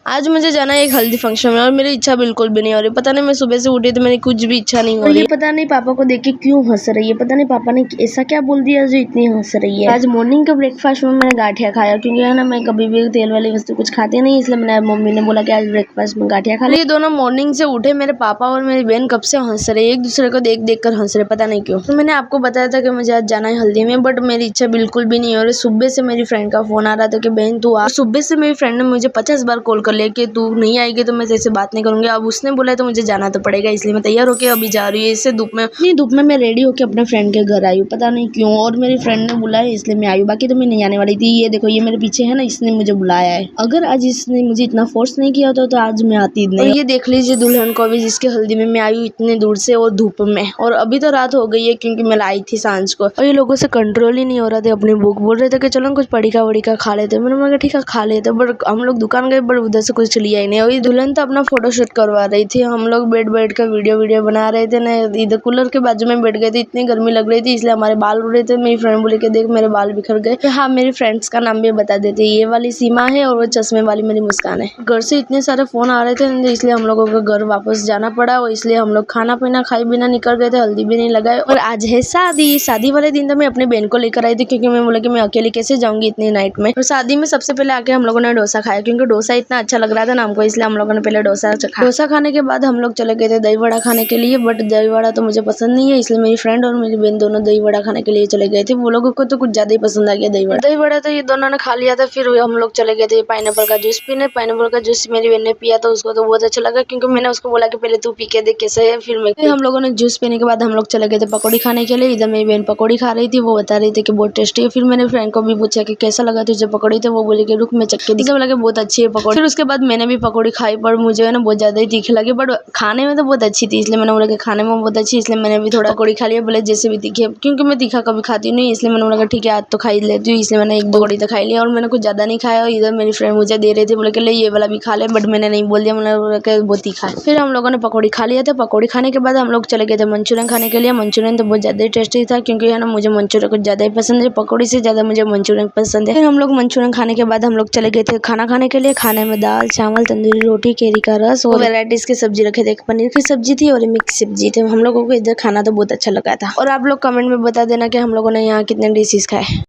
आज मुझे जाना है एक हल्दी फंक्शन में और मेरी इच्छा बिल्कुल भी नहीं हो रही। पता नहीं मैं सुबह से उठी तो मेरी कुछ भी इच्छा नहीं हो रही है। पता नहीं पापा को देख के क्यों हंस रही है। पता नहीं पापा ने ऐसा क्या बोल दिया जो इतनी हंस रही है। आज मॉर्निंग का ब्रेकफास्ट में मैंने गाठिया खाया क्योंकि है ना मैं कभी भी तेल वाली वस्तु कुछ खाती नहीं, इसलिए मैंने मम्मी ने बोला कि आज ब्रेकफास्ट में गाठिया खा ले। ये दोनों मॉर्निंग से उठे, मेरे पापा और मेरी बहन कब से हंस रहे, एक दूसरे को देख देख कर हंस रहे, पता नहीं क्यों। तो मैंने आपको बताया था कि मुझे आज जाना है हल्दी में, बट मेरी इच्छा बिल्कुल भी नहीं हो रही। सुबह से मेरी फ्रेंड का फोन आ रहा था कि बहन तू आ। सुबह से मेरी फ्रेंड ने मुझे 50 बार कॉल कर लिया कि तू नहीं आएगी तो मैं तेरे से बात नहीं करूंगी। अब उसने बोला तो मुझे जाना तो पड़ेगा, इसलिए मैं तैयार होकर अभी जा रही हूँ। इससे धूप में, इतनी धूप में मैं रेडी होकर अपने फ्रेंड के घर आई हूँ, पता नहीं क्यों। और मेरी फ्रेंड ने बुलाया इसलिए मैं आई हूँ, बाकी तो मैं नहीं आने वाली थी। ये देखो, ये मेरे पीछे है ना, इसने मुझे बुलाया है। अगर आज इसने मुझे इतना फोर्स नहीं किया होता तो आज मैं आती नहीं। और ये देख लीजिए दुल्हन को भी, जिसके हल्दी में मैं आई हूँ इतने दूर से और धूप में। और अभी तो रात हो गई है क्योंकि मैं लाई थी सांझ को। और ये लोगों से कंट्रोल ही नहीं हो रहा था। अपनी भूख बोल रहे थे कि चलो कुछ पड़ीका वड़ीका खा लेते। मैंने बोला ठीक है खा लेते, बट हम लोग दुकान गए बट उधर से कुछ लिया ही नहीं। और ये दुल्हन तो अपना फोटोशूट करवा रही थी, हम लोग बैठ कर वीडियो बना रहे थे ना। इधर कूलर के बाजू में बैठ गए थे, इतनी गर्मी लग रही थी इसलिए हमारे बाल उड़ रहे थे। मेरी फ्रेंड बोली कि देख मेरे बाल बिखर गए। हाँ, मेरी फ्रेंड्स का नाम भी बता देते, ये वाली सीमा है और वो चश्मे वाली मेरी मुस्कान है। घर से इतने सारे फोन आ रहे थे इसलिए हम लोगों को घर वापस जाना पड़ा, और इसलिए हम लोग खाना पीना खाए बिना निकल गए थे, हल्दी भी नहीं लगाए। और आज है शादी वाले दिन तो मैं अपनी बहन को लेकर आई थी क्योंकि मैं बोला कि मैं अकेले कैसे जाऊंगी इतनी नाइट में। और शादी में सबसे पहले आके हम लोगों ने डोसा खाया क्योंकि डोसा इतना अच्छा लग रहा था ना हमको, इसलिए हम लोगों ने पहले डोसा खाया। डोसा खाने के बाद हम लोग चले गए थे दही वड़ा खाने के लिए, बट दही वड़ा तो मुझे पसंद नहीं है, इसलिए मेरी फ्रेंड और मेरी बहन दोनों दही वड़ा खाने के लिए चले गए थे। वो लोगों को तो कुछ ज्यादा ही पसंद आ गया दही वड़ा तो ये दोनों ने खा लिया था। फिर हम लोग चले गए थे पाइनएप्पल का जूस पीने। पाइनएप्पल का जूस मेरी बहन ने पिया तो उसको तो बहुत अच्छा लगा क्योंकि मैंने उसको बोला कि पहले तू पी के देख कैसे है, फिर मैं। हम लोगों ने जूस पीने के बाद हम लोग चले गए थे पकौड़ी खाने के लिए। इधर मेरी बहन पकौड़ी खा रही थी, वो बता रही थी कि बहुत टेस्टी है। फिर मैंने फ्रेंड को भी पूछा कि कैसा लगा तुझे पकौड़ी, तो वो बोली कि रुक मैं चक्के दी। बोला कि बहुत अच्छी है पकौड़ी। फिर उसके बाद मैंने भी पकौड़ी खाई, पर मुझे ना बहुत ज्यादा ही तीखी लगी, बट खाने में तो बहुत अच्छी थी, इसलिए मैंने बोला कि खाने में बहुत अच्छी, इसलिए मैंने भी थोड़ा पकौड़ी खा लिया। बोले जैसे भी तीखी है, क्योंकि मैं तीखा कभी खाती नहीं, इसलिए मैंने बोला ठीक है आज तो खा ही लेती हूँ, इसलिए मैंने एक दो पकौड़ी तो खाई लिया। और मैंने कुछ ज्यादा नहीं खाया। और इधर मेरी फ्रेंड मुझे दे रही थी, बोले कि ले ये वाला भी खा ले, बट मैंने नहीं बोल दिया, मैंने बोला कि बहुत तीखा है। फिर हम लोगों ने पकौड़ी खा लिया था। पकौड़ी खाने के बाद हम लोग चले गए थे मंचूरियन खाने के लिए। मंचूरियन तो बहुत ज्यादा ही टेस्टी था क्योंकि है ना मुझे मंचूरियन कुछ ज्यादा ही पसंद है, पकौड़ी से ज्यादा मुझे मंचूरियन पसंद है। फिर हम लोग मंचूरियन खाने के बाद हम लोग चले गए थे खाना खाने के लिए। खाने में दाल चावल तंदूरी रोटी केरी का रस और वेराइटीज की सब्जी रखे थे। एक पनीर की सब्जी थी और मिक्स सब्जी थी। हम लोगों को इधर खाना तो बहुत अच्छा लगा था। और आप लोग कमेंट में बता देना कि हम लोगों ने यहाँ कितने डिशेस खाए।